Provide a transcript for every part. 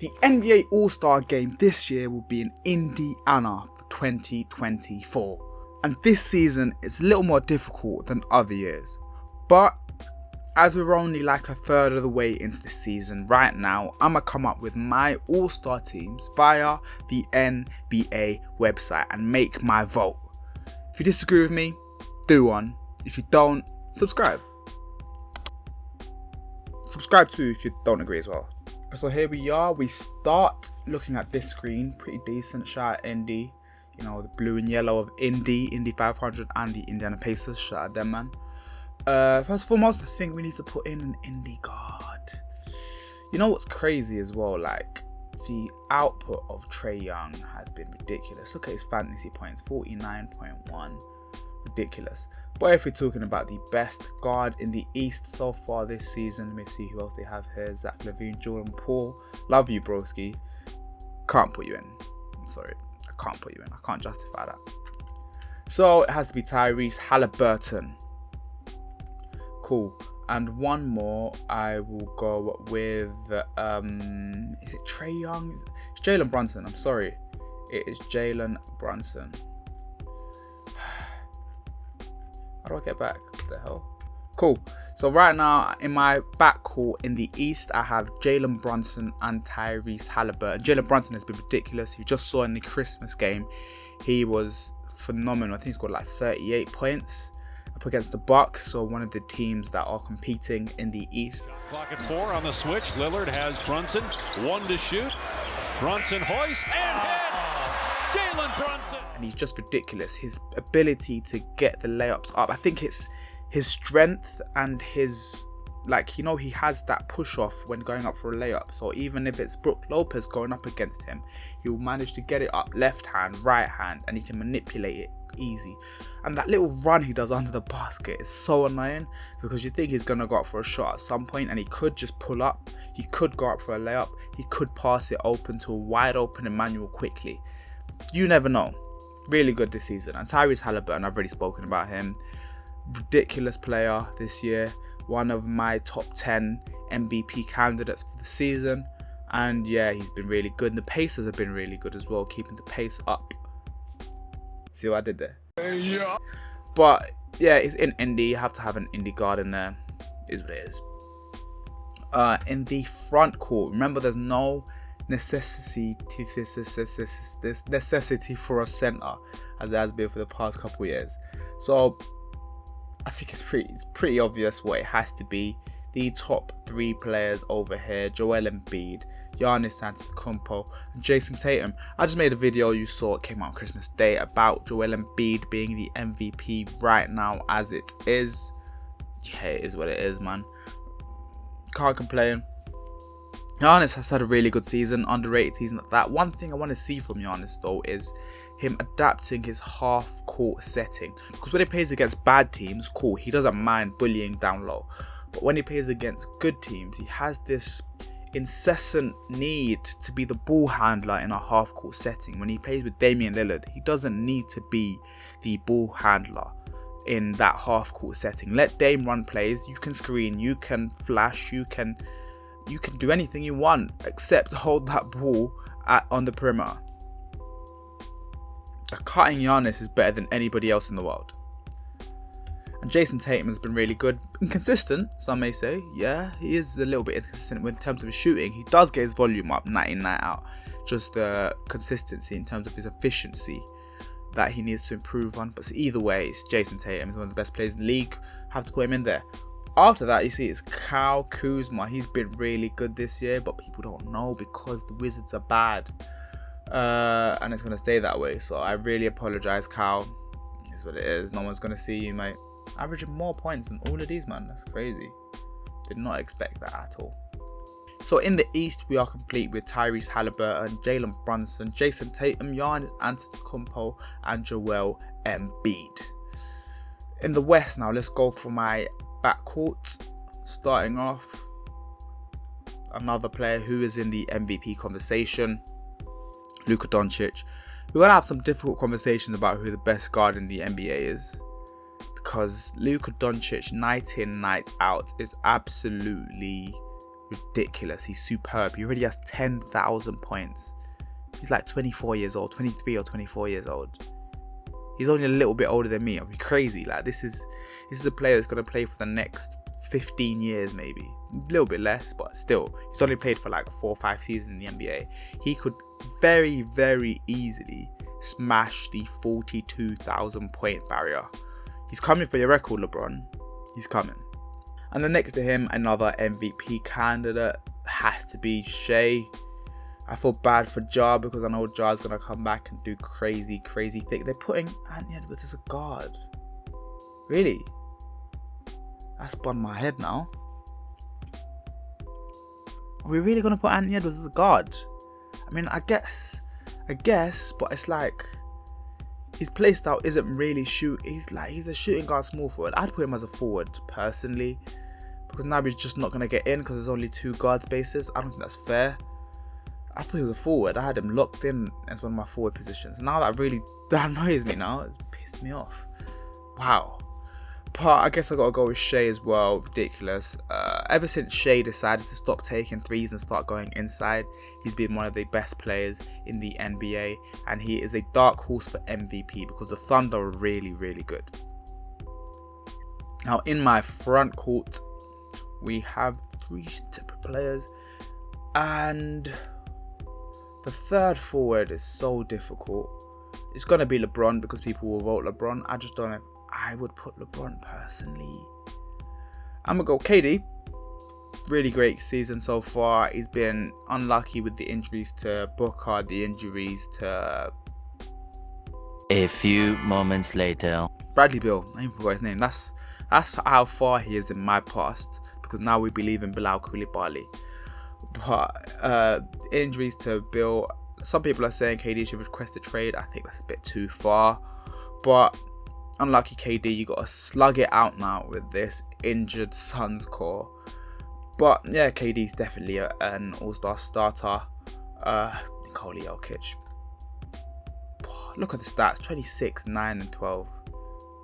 The NBA All-Star Game this year will be in Indiana for 2024. And this season is a little more difficult than other years. But as we're only like a third of the way into the season right now, I'm going to come up with my All-Star teams via the NBA website and make my vote. If you disagree with me, do one. If you don't, subscribe. Subscribe too if you don't agree as well. So here we are. We start looking at this screen. Pretty decent. Shout out Indy. You know, the blue and yellow of Indy 500 and the Indiana Pacers. Shout out them, man. First and foremost, I think we need to put in an Indy guard. You know what's crazy as well? Like, the output of Trae Young has been ridiculous. Look at his fantasy points, 49.1. Ridiculous. But if we're talking about the best guard in the East so far this season, let me see who else they have here. Zach LaVine, Jordan Poole. Love you, broski. Can't put you in. I'm sorry. I can't put you in. I can't justify that. So it has to be Tyrese Halliburton. Cool. And one more, I will go with, is it Trae Young? It's Jalen Brunson. I'm sorry. It is Jalen Brunson. How do I get back? What the hell? Cool. So right now, in my backcourt in the East, I have Jalen Brunson and Tyrese Halliburton. Jalen Brunson has been ridiculous. You just saw in the Christmas game, he was phenomenal. I think he's got like 38 points up against the Bucks, so one of the teams that are competing in the East. Clock at 4 on the switch. Lillard has Brunson, 1 to shoot. Brunson hoists and hits. Jalen Brunson. And he's just ridiculous. His ability to get the layups up. I think it's his strength and his, like, you know, he has that push off when going up for a layup. So even if it's Brook Lopez going up against him, he'll manage to get it up left hand, right hand, and he can manipulate it easy. And that little run he does under the basket is so annoying, because you think he's gonna go up for a shot at some point and he could just pull up, he could go up for a layup, he could pass it open to a wide open Emmanuel quickly. You never know. Really good this season. And Tyrese Halliburton, I've already spoken about him. Ridiculous player this year. One of my top 10 MVP candidates for the season. And yeah, he's been really good. And the Pacers have been really good as well, keeping the pace up. See what I did there? Yeah. But yeah, it's in Indy. You have to have an Indy guard in there. Is what it is. In the front court, remember there's no necessity for a center, as it has been for the past couple of years. So I think it's pretty obvious what it has to be. The top 3 players over here: Joel Embiid, Giannis Antetokounmpo, and Jason Tatum. I just made a video, you saw it, came out on Christmas Day, about Joel Embiid being the MVP right now as it is. Yeah, it is what it is, man. Can't complain. Giannis has had a really good season, underrated season at that. One thing I want to see from Giannis though is him adapting his half-court setting. Because when he plays against bad teams, cool, he doesn't mind bullying down low. But when he plays against good teams, he has this incessant need to be the ball handler in a half-court setting. When he plays with Damian Lillard, he doesn't need to be the ball handler in that half-court setting. Let Dame run plays, you can screen, you can flash, you can do anything you want except hold that ball on the perimeter. A cutting Giannis is better than anybody else in the world. And Jason Tatum has been really good. Inconsistent, some may say. Yeah, he is a little bit inconsistent in terms of his shooting. He does get his volume up night in, night out. Just the consistency in terms of his efficiency that he needs to improve on. But either way, it's Jason Tatum. He's one of the best players in the league. Have to put him in there. After that, you see, it's Kyle Kuzma. He's been really good this year, but people don't know because the Wizards are bad. And it's going to stay that way. So I really apologize, Kyle. It's what it is. No one's going to see you, mate. Averaging more points than all of these, man. That's crazy. Did not expect that at all. So in the East, we are complete with Tyrese Halliburton, Jalen Brunson, Jason Tatum, Giannis Antetokounmpo, and Joel Embiid. In the West now, let's go for my backcourt. Starting off, another player who is in the MVP conversation, Luka Doncic. We're going to have some difficult conversations about who the best guard in the NBA is, because Luka Doncic night in, night out is absolutely ridiculous. He's superb. He already has 10,000 points. He's like 24 years old, 23 or 24 years old. He's only a little bit older than me. I'll be crazy. Like this is a player that's gonna play for the next 15 years, maybe a little bit less, but still, he's only played for like 4 or 5 seasons in the NBA. He could very, very easily smash the 42,000 point barrier. He's coming for your record, LeBron. He's coming. And then next to him, another MVP candidate has to be Shea. I feel bad for Ja because I know Ja's going to come back and do crazy things. They're putting Anthony Edwards as a guard. Really? That spun my head now. Are we really going to put Anthony Edwards as a guard? I mean, I guess, but it's like his playstyle isn't really shoot. He's a shooting guard, small forward. I'd put him as a forward personally because now he's just not going to get in because there's only 2 guard spaces. I don't think that's fair. I thought he was a forward. I had him locked in as one of my forward positions. Now that annoys me now. It's pissed me off. Wow. But I guess I gotta go with Shea as well. Ridiculous. Ever since Shea decided to stop taking threes and start going inside, he's been one of the best players in the NBA, and he is a dark horse for MVP because the Thunder are really good. Now in my front court, we have 3 separate players, and the third forward is so difficult. It's gonna be LeBron because people will vote LeBron. I just don't know if I would put LeBron personally. I'm gonna go KD. Really great season so far. He's been unlucky with the injuries to Booker, the injuries to... A few moments later. Bradley Beal. I even forgot his name. That's how far he is in my past, because now we believe in Bilal Koulibaly. But injuries to Bill. Some people are saying KD should request a trade. I think that's a bit too far. But unlucky KD, you got to slug it out now with this injured Suns core. But yeah, KD's definitely an all-star starter. Nikola Jokic. Look at the stats. 26, 9 and 12.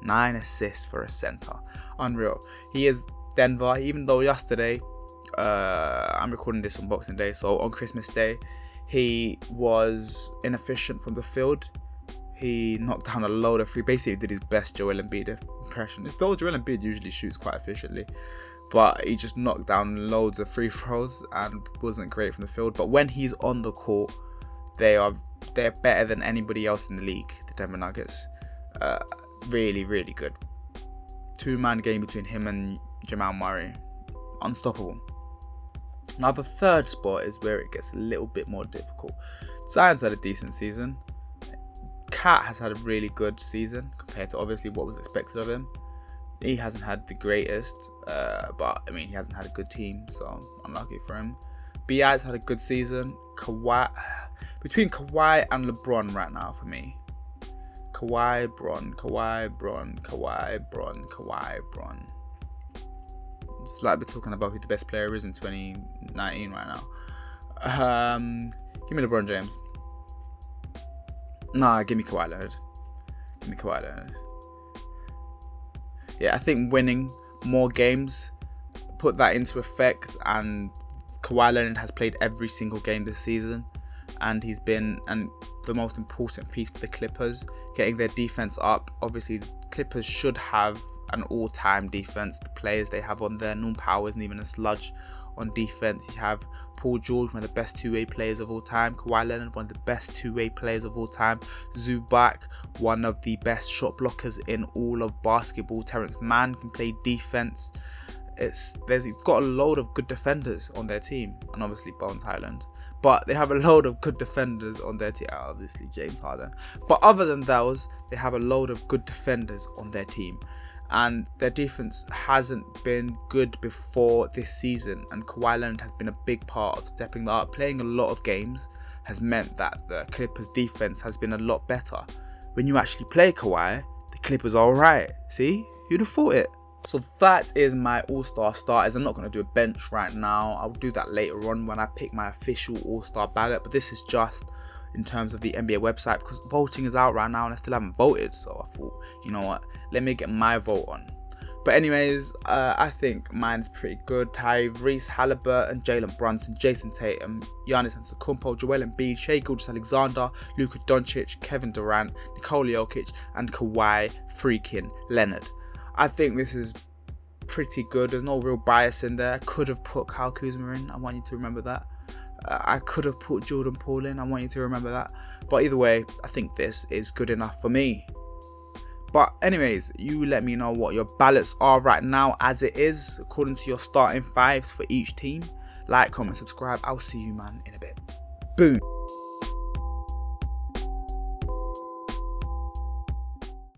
9 assists for a center. Unreal. He is Denver, even though yesterday, I'm recording this on Boxing Day, so on Christmas Day, he was inefficient from the field. He knocked down a load of free, basically did his best Joel Embiid impression. Though Joel Embiid usually shoots quite efficiently, but he just knocked down loads of free throws and wasn't great from the field. But when he's on the court, they're better than anybody else in the league, the Denver Nuggets. Really good. 2-man game between him and Jamal Murray. Unstoppable. Now the third spot is where it gets a little bit more difficult. Zion's had a decent season. Cat has had a really good season compared to obviously what was expected of him. He hasn't had the greatest, but I mean he hasn't had a good team, so unlucky for him. B.I.'s had a good season. Between Kawhi and LeBron right now for me. Kawhi, Bron. It's like we're talking about who the best player is in 2019 right now. Give me LeBron James. Nah, give me Kawhi Leonard. Yeah, I think winning more games put that into effect, and Kawhi Leonard has played every single game this season, and he's been the most important piece for the Clippers, getting their defense up. Obviously, the Clippers should have an all-time defense. The players they have on there, Norm Powell isn't even a sludge on defense. You have Paul George, one of the best two-way players of all time. Kawhi Leonard, one of the best two-way players of all time. Zubac, one of the best shot blockers in all of basketball. Terrence Mann can play defense. It's got a load of good defenders on their team, and obviously Bones Highland. But they have a load of good defenders on their team. Obviously James Harden. But other than those, they have a load of good defenders on their team. And their defense hasn't been good before this season. And Kawhi Leonard has been a big part of stepping that up. Playing a lot of games has meant that the Clippers' defense has been a lot better. When you actually play Kawhi, the Clippers are alright. See? Who'd have thought it? So that is my all-star starters. I'm not going to do a bench right now. I'll do that later on when I pick my official all-star ballot. But this is just in terms of the NBA website, because voting is out right now and I still haven't voted. So I thought, you know what, let me get my vote on. But anyways, I think mine's pretty good. Tyrese Halliburton, Jalen Brunson, Jason Tatum, Giannis Antetokounmpo, Joel Embiid, Shai Gilgeous-Alexander, Luka Doncic, Kevin Durant, Nikola Jokic, and Kawhi freaking Leonard. I think this is pretty good. There's no real bias in there. I could have put Kyle Kuzma in. I want you to remember that. I could have put Jordan Poole in. I want you to remember that. But either way, I think this is good enough for me. But anyways, you let me know what your ballots are right now as it is, according to your starting fives for each team. Like, comment, subscribe. I'll see you, man, in a bit. Boom.